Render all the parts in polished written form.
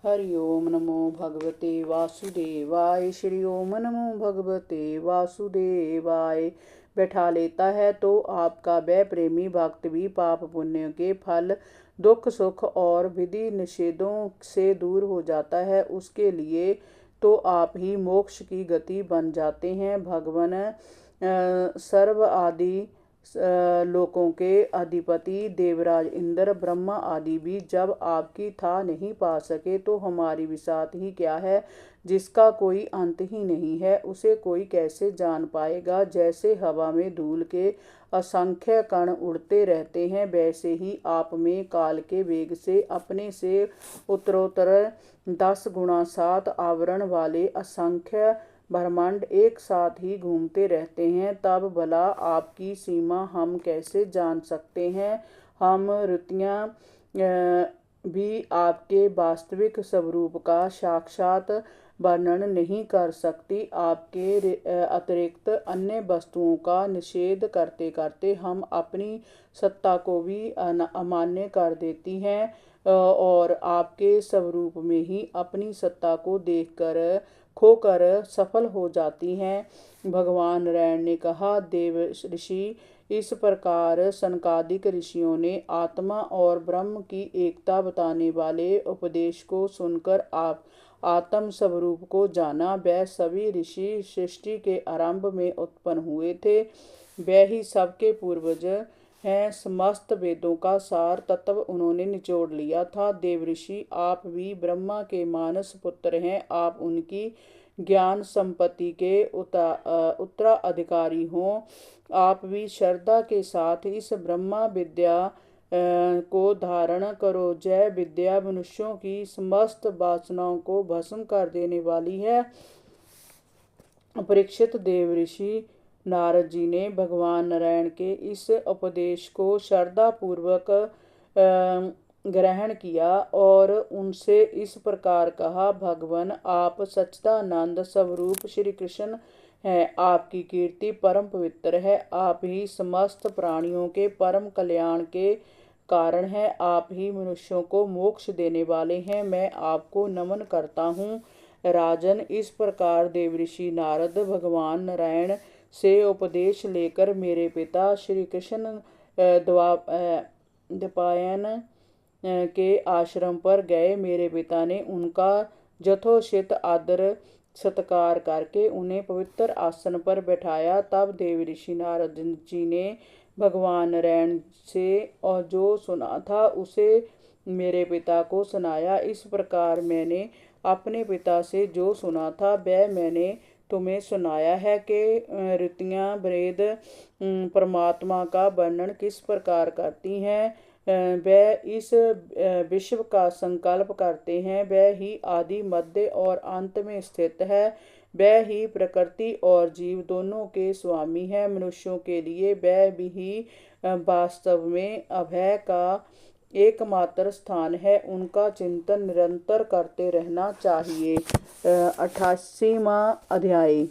हरि ओम नमो भगवते वासुदेवाय। श्री ओम नमो भगवते वासुदेवाय। बैठा लेता है तो आपका वह प्रेमी भक्त भी पाप पुण्य के फल, दुख सुख और विधि निषेधों से दूर हो जाता है। उसके लिए तो आप ही मोक्ष की गति बन जाते हैं। भगवान सर्व आदि लोकों के अधिपति देवराज इंद्र ब्रह्मा आदि भी जब आपकी था नहीं पा सके, तो हमारी विसात ही क्या है जिसका कोई अंत ही नहीं है, उसे कोई कैसे जान पाएगा। जैसे हवा में धूल के असंख्य कण उड़ते रहते हैं, वैसे ही आप में काल के वेग से अपने से उत्तरोत्तर 10 गुणा 7 आवरण वाले असंख्य ब्रह्मांड एक साथ ही घूमते रहते हैं। तब भला आपकी सीमा हम कैसे जान सकते हैं। हम ऋतियाँ भी आपके वास्तविक स्वरूप का साक्षात वर्णन नहीं कर सकती। आपके अतिरिक्त अन्य वस्तुओं का निषेध करते करते हम अपनी सत्ता को भी अमान्य कर देती हैं और आपके स्वरूप में ही अपनी सत्ता को देखकर खोकर सफल हो जाती हैं। भगवान नारायण ने कहा, देव ऋषि, इस प्रकार सनकादिक ऋषियों ने आत्मा और ब्रह्म की एकता बताने वाले उपदेश को सुनकर आप आत्म स्वरूप को जाना। वह सभी ऋषि सृष्टि के आरंभ में उत्पन्न हुए थे, वह ही सबके पूर्वज हैं। समस्त वेदों का सार तत्व उन्होंने निचोड़ लिया था। देव ऋषि, आप भी ब्रह्मा के मानस पुत्र हैं। आप उनकी ज्ञान संपत्ति के उत्तराधिकारी हों। आप भी श्रद्धा के साथ इस ब्रह्मा विद्या को धारण करो। जय विद्या मनुष्यों की समस्त वासनाओं को भस्म कर देने वाली है। परीक्षित, देव ऋषि नारद जी ने भगवान नारायण के इस उपदेश को श्रद्धा पूर्वक ग्रहण किया और उनसे इस प्रकार कहा, भगवान, आप सच्चिदानंद स्वरूप श्री कृष्ण हैं। आपकी कीर्ति परम पवित्र है। आप ही समस्त प्राणियों के परम कल्याण के कारण है। आप ही मनुष्यों को मोक्ष देने वाले हैं। मैं आपको नमन करता हूँ। राजन, इस प्रकार देवऋषि नारद भगवान नारायण से उपदेश लेकर मेरे पिता श्री कृष्ण द्वापायन के आश्रम पर गए। मेरे पिता ने उनका यथोचित आदर सत्कार करके उन्हें पवित्र आसन पर बैठाया। तब देवऋषि नारद जी ने भगवान नारायण से और जो सुना था उसे मेरे पिता को सुनाया। इस प्रकार मैंने अपने पिता से जो सुना था वह मैंने तुम्हें सुनाया है कि ऋतियाँ वेद परमात्मा का वर्णन किस प्रकार करती हैं। वह इस विश्व का संकल्प करते हैं। वह ही आदि मध्य और अंत में स्थित है। वह ही प्रकृति और जीव दोनों के स्वामी है। मनुष्यों के लिए वह भी वास्तव में अभय का एकमात्र स्थान है। उनका चिंतन निरंतर करते रहना चाहिए। 88वां अध्याय।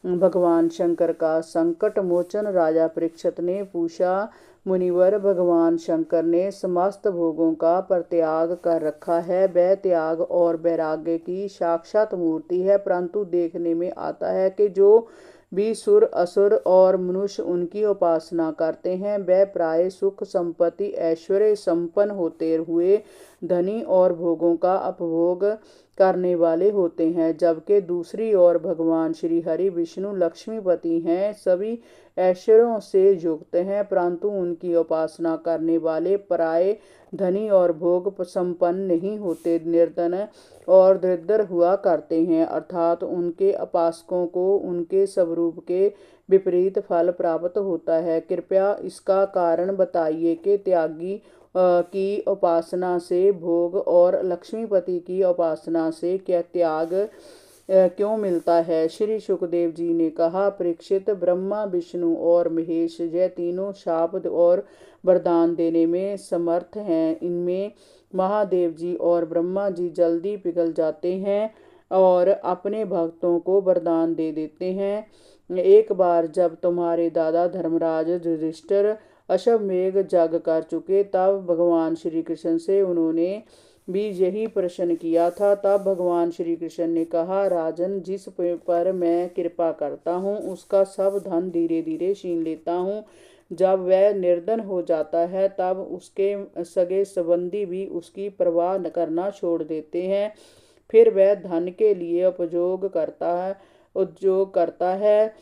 भगवान शंकर का संकट मोचन। राजा परीक्षित ने पूछा, मुनिवर, भगवान शंकर ने समस्त भोगों का परित्याग कर रखा है। वह त्याग और वैराग्य की साक्षात मूर्ति है, परंतु देखने में आता है कि जो भी सुर असुर और मनुष्य उनकी उपासना करते हैं वह प्राय सुख संपत्ति ऐश्वर्य संपन्न होते हुए धनी और भोगों का उपभोग करने वाले होते हैं, जबकि दूसरी ओर भगवान श्री हरि विष्णु लक्ष्मीपति हैं, सभी ऐश्वर्यों से युक्त हैं, परंतु उनकी उपासना करने वाले प्राय धनी और भोग संपन्न नहीं होते, निर्धन और दरिद्र हुआ करते हैं। अर्थात उनके उपासकों को उनके स्वरूप के विपरीत फल प्राप्त होता है। कृपया इसका कारण बताइए कि त्यागी की उपासना से भोग और लक्ष्मीपति की उपासना से क्या त्याग क्यों मिलता है। श्री सुखदेव जी ने कहा, परीक्षित, ब्रह्मा विष्णु और महेश यह तीनों शाप और वरदान देने में समर्थ हैं। इनमें महादेव जी और ब्रह्मा जी जल्दी पिघल जाते हैं और अपने भक्तों को वरदान दे देते हैं। एक बार जब तुम्हारे दादा धर्मराज युधिष्ठिर अश्वमेध यज्ञ कर चुके, तब भगवान श्री कृष्ण से उन्होंने भी यही प्रश्न किया था। तब भगवान श्री कृष्ण ने कहा, राजन, जिस पर मैं कृपा करता हूँ उसका सब धन धीरे धीरे छीन लेता हूँ। जब वह निर्धन हो जाता है तब उसके सगे संबंधी भी उसकी परवाह करना छोड़ देते हैं। फिर वह धन के लिए उद्योग करता है,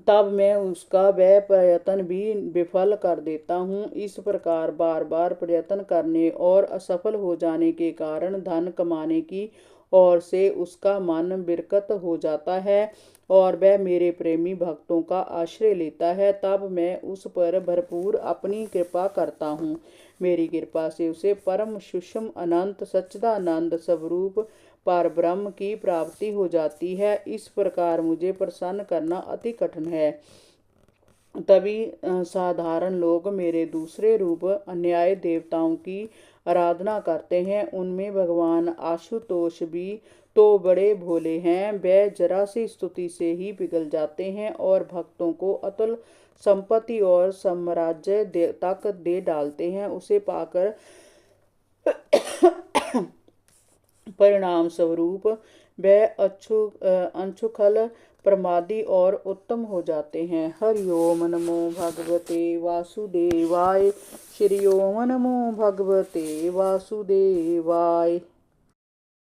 तब मैं उसका वह प्रयत्न भी विफल कर देता हूँ। इस प्रकार बार बार प्रयत्न करने और असफल हो जाने के कारण धन कमाने की ओर से उसका मन विरक्त हो जाता है और वह मेरे प्रेमी भक्तों का आश्रय लेता है। तब मैं उस पर भरपूर अपनी कृपा करता हूँ। मेरी कृपा से उसे परम सूक्ष्म अनंत सच्चिदानंद स्वरूप पर ब्रह्म की प्राप्ति हो जाती है। इस प्रकार मुझे प्रसन्न करना अति कठिन है। तभी साधारण लोग मेरे दूसरे रूप अन्याय देवताओं की आराधना करते हैं। उनमें भगवान आशुतोष भी तो बड़े भोले हैं। वे जरा सी स्तुति से ही पिघल जाते हैं और भक्तों को अतुल संपत्ति और साम्राज्य तक दे डालते हैं। उसे पाकर परिणाम स्वरूप वह अंशुखल प्रमादी और उत्तम हो जाते हैं। हरि ओम नमो भगवते वासुदेवाय। श्री ओम नमो भगवते वासुदेवाय।